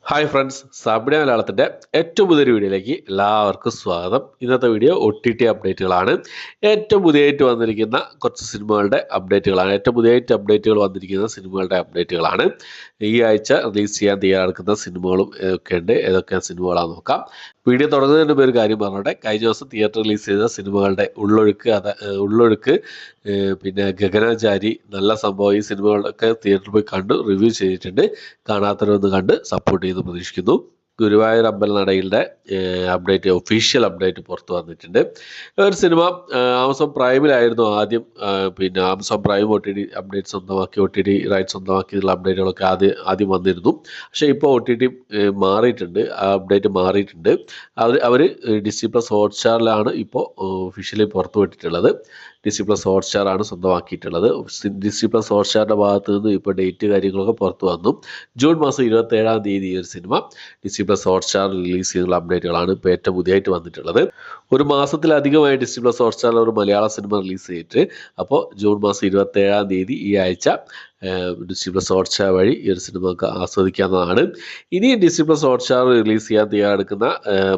Hi friends, സാബിന മലയാളത്തിൻ്റെ ഏറ്റവും പുതിയൊരു വീഡിയോയിലേക്ക് എല്ലാവർക്കും സ്വാഗതം. ഇന്നത്തെ വീഡിയോ OTT അപ്ഡേറ്റുകളാണ്. ഏറ്റവും പുതിയതായിട്ട് വന്നിരിക്കുന്ന കുറച്ച് സിനിമകളുടെ അപ്ഡേറ്റുകളാണ്. ഏറ്റവും പുതിയതായിട്ട് അപ്ഡേറ്റുകൾ വന്നിരിക്കുന്ന സിനിമകളുടെ അപ്ഡേറ്റുകളാണ്. ഈ ആഴ്ച റിലീസ് ചെയ്യാൻ തയ്യാറെടുക്കുന്ന സിനിമകളും ഒക്കെ ഉണ്ട്. ഏതൊക്കെ സിനിമകളാണെന്ന് നോക്കാം. വീഡിയോ തുടങ്ങുന്നതിന് മുമ്പ് ഒരു കാര്യം പറഞ്ഞോട്ടെ. കഴിഞ്ഞ ദിവസം തിയേറ്റർ റിലീസ് ചെയ്ത സിനിമകളുടെ ഉള്ളൊഴുക്ക് പിന്നെ ഗഗനാചാരി, നല്ല സംഭവം, ഈ സിനിമകളൊക്കെ തിയേറ്ററിൽ പോയി കണ്ടു റിവ്യൂ ചെയ്തിട്ടുണ്ട്. കാണാത്തവരൊന്ന് കണ്ട് സപ്പോർട്ട് ചെയ്ത് പ്രതീക്ഷിക്കുന്നു. ഗുരുവായൂർ അമ്പലനടയിലെ അപ്ഡേറ്റ്, ഒഫീഷ്യൽ അപ്ഡേറ്റ് പുറത്തു വന്നിട്ടുണ്ട്. ഒരു സിനിമ ആമസോൺ പ്രൈമിലായിരുന്നു ആദ്യം. പിന്നെ ആമസോൺ പ്രൈം OTT അപ്ഡേറ്റ് സ്വന്തമാക്കി, OTT റൈറ്റ് സ്വന്തമാക്കിയുള്ള അപ്ഡേറ്റുകളൊക്കെ ആദ്യം വന്നിരുന്നു. പക്ഷേ ഇപ്പോൾ OTT മാറിയിട്ടുണ്ട്, ആ അപ്ഡേറ്റ് മാറിയിട്ടുണ്ട്. അവർ ഡിസ്നി പ്ലസ് ഹോട്ട്സ്റ്റാറിലാണ് ഇപ്പോൾ ഒഫീഷ്യലി പുറത്തു വിട്ടിട്ടുള്ളത്. ഡിസ്നി പ്ലസ് ഹോട്ട്സ്റ്റാർ ആണ് സ്വന്തമാക്കിയിട്ടുള്ളത്. ഡിസ്നി പ്ലസ് ഹോട്ട്സ്റ്റാറിൻ്റെ ഭാഗത്ത് നിന്ന് ഇപ്പോൾ ഡേറ്റ് കാര്യങ്ങളൊക്കെ പുറത്തു വന്നു. ജൂൺ മാസം 27-ാം തീയതി ഈ ഒരു cinema Disney plus Hotstar release ചെയ്തുള്ള അപ്ഡേറ്റുകളാണ് ഇപ്പോൾ ഏറ്റവും പുതിയതായിട്ട് വന്നിട്ടുള്ളത്. ഒരു മാസത്തിലധികമായി ഡിസ്നി പ്ലസ് ഹോട്ട്സ്റ്റാറിൽ ഒരു മലയാള സിനിമ റിലീസ് ചെയ്തിട്ട്, അപ്പോൾ ജൂൺ മാസം 27-ാം തീയതി ഈ ആഴ്ച ഡിസ്നി പ്ലസ് ഹോട്ട്സ്റ്റാർ വഴി ഈ ഒരു സിനിമ ആസ്വദിക്കാവുന്നതാണ്. ഇനി ഡിസ്നി പ്ലസ് ഹോട്ട്സ്റ്റാർ റിലീസ് ചെയ്യാൻ തയ്യാറെടുക്കുന്ന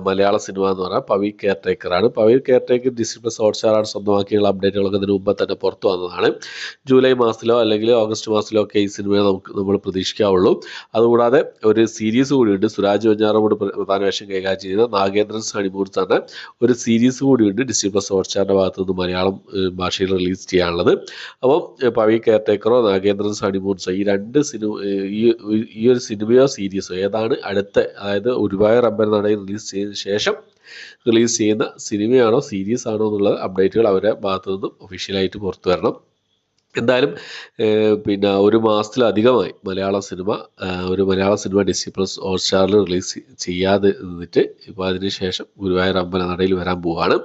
മലയാള സിനിമ എന്ന് പറഞ്ഞാൽ പവി കെയർ ടേക്കറാണ്. Pavi caretaker Disney Plus ഹോട്ട്സ്റ്റാറാണ് സ്വന്തമാക്കിയുള്ള അപ്ഡേറ്റുകളൊക്കെ ഇതിന് മുമ്പ് തന്നെ പുറത്തു വന്നതാണ്. ജൂലൈ മാസത്തിലോ അല്ലെങ്കിൽ ഓഗസ്റ്റ് മാസത്തിലോ ഒക്കെ ഈ സിനിമയെ നമ്മൾ പ്രതീക്ഷിക്കാവുള്ളൂ. അതുകൂടാതെ ഒരു സീരീസ് കൂടിയുണ്ട്. സുരാജ് വെഞ്ഞാറമൂട് പ്രധാന വേഷം കൈകാര്യം ചെയ്യുന്ന നാഗേന്ദ്രൻ ഹണിമൂൺ തന്നെ ഒരു സീരീസ് കൂടിയുണ്ട് ഡിസ്നി പ്ലസ് ഹോട്ട്സ്റ്റാറിൻ്റെ ഭാഗത്തു നിന്ന് മലയാളം ഭാഷയിൽ റിലീസ് ചെയ്യാനുള്ളത്. അപ്പം പവി കെയർ ടേക്കറോ നാഗേന്ദ്രൻ ഹണിമൂൺസോ, ഈ രണ്ട് സിനിമ, ഈ ഒരു സിനിമയോ സീരീസോ ഏതാണ് അടുത്ത, അതായത് ഗുരുവായൂർ അമ്പലനടയിൽ റിലീസ് ചെയ്തതിന് ശേഷം റിലീസ് ചെയ്യുന്ന സിനിമയാണോ സീരീസ് ആണോ എന്നുള്ള അപ്ഡേറ്റുകൾ അവരുടെ ഭാഗത്തു നിന്നും ഒഫീഷ്യലായിട്ട് പുറത്തു വരണം. എന്തായാലും പിന്നെ ഒരു മാസത്തിലധികമായി മലയാള സിനിമ ഡിസ്നി പ്ലസ് ഹോട്ട്സ്റ്റാറിൽ റിലീസ് ചെയ്യാതെ നിന്നിട്ട് ഇപ്പോൾ അതിനുശേഷം ഗുരുവായൂർ അമ്പലനടയിൽ വരാൻ പോവുകയാണ്.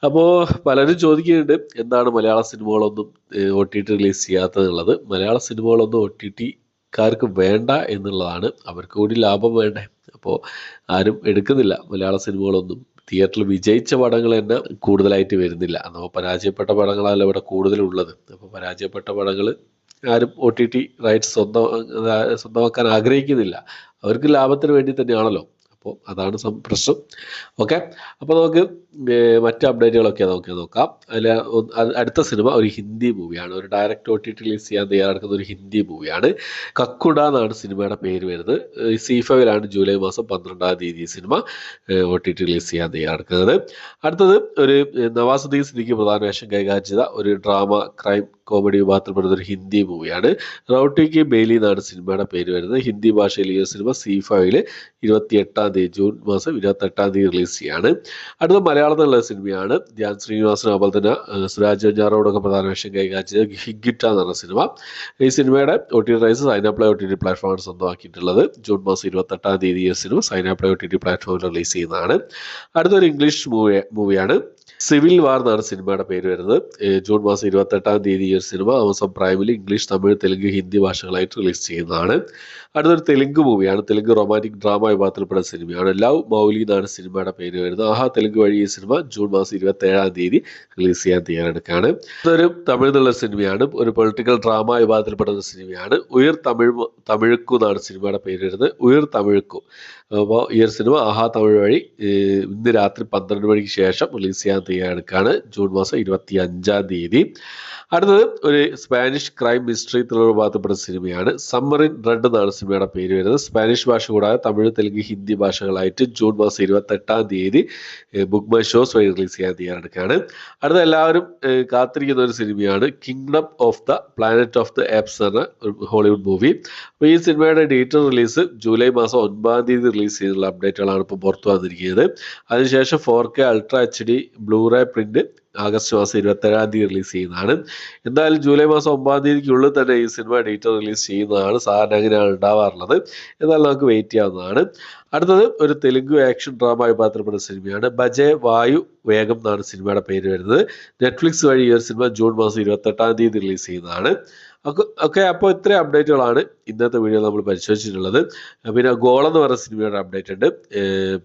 അപ്പോൾ പലരും ചോദിക്കുന്നുണ്ട്, എന്താണ് മലയാള സിനിമകളൊന്നും OTT റിലീസ് ചെയ്യാത്തതെന്നുള്ളത്. മലയാള സിനിമകളൊന്നും OTT-ക്കാർക്ക് വേണ്ട എന്നുള്ളതാണ്. അവർക്ക് കൂടി ലാഭം വേണ്ടേ. അപ്പോൾ ആരും എടുക്കുന്നില്ല മലയാള സിനിമകളൊന്നും. തിയേറ്ററിൽ വിജയിച്ച പടങ്ങൾ തന്നെ കൂടുതലായിട്ട് വരുന്നില്ല. അപ്പോൾ പരാജയപ്പെട്ട പടങ്ങളല്ല ഇവിടെ കൂടുതലുള്ളത്. അപ്പോൾ പരാജയപ്പെട്ട പടങ്ങൾ ആരും OTT റൈറ്റ്സ് സ്വന്തമാക്കാൻ ആഗ്രഹിക്കുന്നില്ല. അവർക്ക് ലാഭത്തിന് വേണ്ടി തന്നെയാണല്ലോ. അപ്പോൾ അതാണ് പ്രശ്നം. ഓക്കെ, അപ്പോൾ നമുക്ക് മറ്റ് അപ്ഡേറ്റുകളൊക്കെ നമുക്ക് നോക്കാം. അതിൽ അടുത്ത സിനിമ ഒരു ഹിന്ദി മൂവിയാണ്. ഒരു ഡയറക്റ്റ് OTT റിലീസ് ചെയ്യാൻ തയ്യാറെടുക്കുന്ന ഒരു ഹിന്ദി മൂവിയാണ്. കക്കുട എന്നാണ് സിനിമയുടെ പേര് വരുന്നത്. C5-ലാണ് ജൂലൈ മാസം 12-ാം തീയതി സിനിമ OTT റിലീസ് ചെയ്യാൻ തയ്യാറെടുക്കുന്നത്. അടുത്തത് ഒരു നവാസുദ്ദീൻ സിദ്ദിഖി പ്രധാന വേഷം കൈകാര്യം ചെയ്ത ഒരു ഡ്രാമ ക്രൈം കോമഡി വിഭാഗത്തിൽപ്പെടുന്ന ഒരു ഹിന്ദി മൂവിയാണ്. റൗട്ടി കി ബേലി എന്നാണ് സിനിമയുടെ പേര് വരുന്നത്. ഹിന്ദി ഭാഷയിൽ ഈ സിനിമ C5-ൽ 28-ാം തീയതി, ജൂൺ മാസം 28-ാം തീയതി റിലീസ് ചെയ്യാണ്. അടുത്ത മലയാളത്തിലുള്ള സിനിമയാണ്. ധ്യാൻ ശ്രീനിവാസനും അതുപോലെ തന്നെ സുരാജ് വെഞ്ഞാറമൂടൊക്കെ പ്രധാന വേഷം കൈകാര്യം ചെയ്ത ഹിഗ്ഗിറ്റ എന്ന് പറഞ്ഞ സിനിമ. ഈ സിനിമയുടെ OTT റൈറ്റ്സ് സൈനാപ്ലേ OTT പ്ലാറ്റ്ഫോമാണ് സ്വന്തമാക്കിയിട്ടുള്ളത്. ജൂൺ മാസം 28-ാം തീയതി ഈ സിനിമ സൈനാപ്ലേ OTT പ്ലാറ്റ്ഫോമിൽ റിലീസ് ചെയ്യുന്നതാണ്. അടുത്തൊരു ഇംഗ്ലീഷ് മൂവിയാണ്. സിവിൽ വാർ എന്നാണ് സിനിമയുടെ പേര് വരുന്നത്. ജൂൺ മാസം 28-ാം തീയതി ഈ ഒരു സിനിമ ആമസോൺ പ്രൈമിൽ ഇംഗ്ലീഷ്, തമിഴ്, തെലുങ്ക്, ഹിന്ദി ഭാഷകളായിട്ട് റിലീസ് ചെയ്യുന്നതാണ്. അടുത്തൊരു തെലുങ്ക് മൂവിയാണ്. തെലുങ്ക് റൊമാൻറ്റിക് ഡ്രാമ വിഭാഗത്തിൽപ്പെടുന്ന സിനിമയാണ്. ലവ് മൗലി എന്നാണ് സിനിമയുടെ പേര് വരുന്നത്. ആഹാ തെലുങ്ക് വഴി ഈ സിനിമ ജൂൺ മാസം 27-ാം തീയതി റിലീസ് ചെയ്യാൻ തയ്യാറെടുക്കുകയാണ്. ഇതൊരു തമിഴ്ന്നുള്ള സിനിമയാണ്. ഒരു പൊളിറ്റിക്കൽ ഡ്രാമ വിഭാഗത്തിൽപ്പെടുന്ന സിനിമയാണ്. ഉയർ തമിഴുക്കു എന്നാണ് സിനിമയുടെ പേര് വരുന്നത്. ഉയർ തമിഴുക്കു. അപ്പോൾ ഈ ഒരു സിനിമ ആഹാ തമിഴ് വഴി ഇന്ന് രാത്രി 12 മണിക്ക് ശേഷം റിലീസ് ചെയ്യാൻ തയ്യാറെടുക്കുകയാണ്. ജൂൺ മാസം 25-ാം തീയതി. അടുത്തത് ഒരു സ്പാനിഷ് ക്രൈം മിസ്റ്ററി ത്രില്ലർ വിഭാഗത്തിൽപ്പെടുന്ന സിനിമയാണ്. സമ്മറിൻ റെഡ് എന്നാണ് സിനിമയുടെ പേര് വരുന്നത്. സ്പാനിഷ് ഭാഷ കൂടാതെ തമിഴ്, തെലുങ്ക്, ഹിന്ദി ഭാഷകളായിട്ട് ജൂൺ മാസം 28-ാം തീയതി ബുക്ക് മൈ ഷോസ് വഴി റിലീസ് ചെയ്യാൻ തയ്യാറെടുക്കുകയാണ്. അടുത്ത എല്ലാവരും കാത്തിരിക്കുന്ന ഒരു സിനിമയാണ് Kingdom of the Planet of the Apes എന്ന ഒരു ഹോളിവുഡ് മൂവി. അപ്പോൾ ഈ സിനിമയുടെ തിയേറ്റർ റിലീസ് ജൂലൈ മാസം 9-ാം തീയതി റിലീസ് ചെയ്തിട്ടുള്ള അപ്ഡേറ്റുകളാണ് ഇപ്പോൾ പുറത്തു വന്നിരിക്കുന്നത്. അതിനുശേഷം 4K ultra HD blue ray print August മാസം 27-ാം തീയതി റിലീസ് ചെയ്യുന്നതാണ്. എന്തായാലും ജൂലൈ മാസം 9-ാം തീയതിക്കുള്ളിൽ തന്നെ ഈ സിനിമ തിയേറ്റർ റിലീസ് ചെയ്യുന്നതാണ്. സാധാരണ അങ്ങനെയാണ് ഉണ്ടാവാറുള്ളത്. എന്നാലും നമുക്ക് വെയിറ്റ് ചെയ്യാവുന്നതാണ്. അടുത്തത് ഒരു തെലുങ്ക് ആക്ഷൻ ഡ്രാമ വിഭാഗത്തിൽപ്പെടുന്ന സിനിമയാണ്. ബജേ വായു വേഗം എന്നാണ് സിനിമയുടെ പേര് വരുന്നത്. നെറ്റ്ഫ്ലിക്സ് വഴി ഈ ഒരു സിനിമ ജൂൺ മാസം 28-ാം തീയതി റിലീസ് ചെയ്യുന്നതാണ്. ഓക്കെ, അപ്പോൾ ഇത്രയും അപ്ഡേറ്റുകളാണ് ഇന്നത്തെ വീഡിയോ നമ്മൾ പരിശോധിച്ചിട്ടുള്ളത്. പിന്നെ ഗോളെന്ന് പറയുന്ന സിനിമയുടെ അപ്ഡേറ്റ് ഉണ്ട്.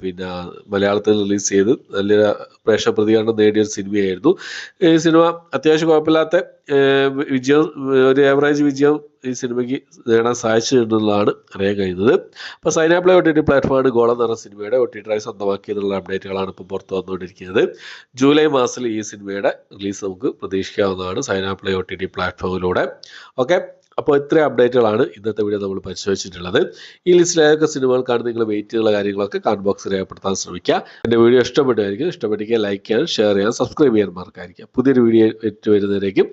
പിന്നെ മലയാളത്തിൽ റിലീസ് ചെയ്ത് നല്ലൊരു പ്രേക്ഷക പ്രതികരണം നേടിയൊരു സിനിമയായിരുന്നു. ഈ സിനിമ അത്യാവശ്യം കുഴപ്പമില്ലാത്ത വിജയം ഒരു ആവറേജ് വിജയം ഈ സിനിമയ്ക്ക് നേടാൻ സാധിച്ചിട്ടുള്ളതാണ് അറിയാൻ കഴിയുന്നത്. അപ്പോൾ സൈനാപ്ലേ OTT പ്ലാറ്റ്ഫോമാണ് ഗോളം എന്ന് പറഞ്ഞ സിനിമയുടെ OTT സ്വന്തമാക്കിയതിനുള്ള അപ്ഡേറ്റുകളാണ് ഇപ്പോൾ പുറത്തു വന്നുകൊണ്ടിരിക്കുന്നത്. ജൂലൈ മാസത്തിൽ ഈ സിനിമയുടെ റിലീസ് നമുക്ക് പ്രതീക്ഷിക്കാവുന്നതാണ് സൈനാപ്ലേ OTT പ്ലാറ്റ്ഫോമിലൂടെ. ഓക്കെ, അപ്പോൾ ഇത്രയും അപ്ഡേറ്റുകളാണ് ഇന്നത്തെ വീഡിയോ നമ്മൾ പരിശോധിച്ചിട്ടുള്ളത്. ഈ ലിസ്റ്റിൽ ഏതൊക്കെ സിനിമകൾക്കാണ് നിങ്ങൾ വെയിറ്റ് ചെയ്യുന്ന കാര്യങ്ങളൊക്കെ കമന്റ് ബോക്സിൽ രേഖപ്പെടുത്താൻ ശ്രമിക്കുക. എൻ്റെ വീഡിയോ ഇഷ്ടപ്പെട്ടുമായിരിക്കും, ഇഷ്ടപ്പെട്ടിരിക്കുക ലൈക്ക് ചെയ്യാൻ, ഷെയർ ചെയ്യാൻ, സബ്സ്ക്രൈബ് ചെയ്യാൻ മറക്കാതിരിക്കുക. പുതിയൊരു വീഡിയോ വരുന്നതിലേക്കും